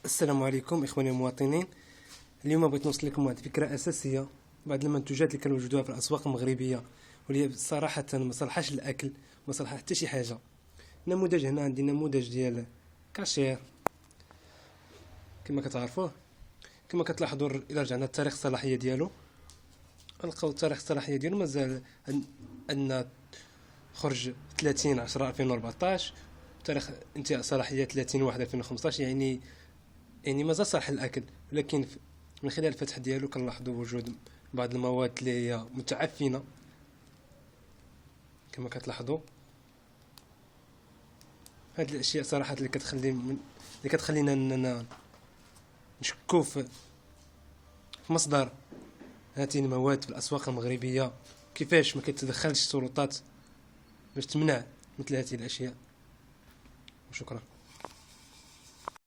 السلام عليكم إخواني المواطنين. اليوم بغيت نوصل لكم واحد الفكرة أساسية. بعض المنتوجات اللي كنوجدوها في الأسواق المغربية واللي صراحة ما صلحاش الأكل، ما صلحها حتى شي حاجة. نموذج هنا عندي نموذج ديال كاشير كما كتعرفوه. كما كتلاحظوا إلا رجعنا لتاريخ الصلاحية ديالو غنلقاو تاريخ الصلاحية ديالو مازال أن خرج 30/10/2014، تاريخ انتهاء صلاحية 30/1/2015. يعني مازال صالح الأكل، ولكن من خلال الفتح ديالو كنلاحظوا وجود بعض المواد اللي هي متعفنة كما كتلاحظوا. هاد الأشياء صراحة اللي كتخلينا أننا نشكو في مصدر هذه المواد في الأسواق المغربية، كيفاش ما كتدخلش السلطات باش تمنع مثل هذه الأشياء. وشكرا.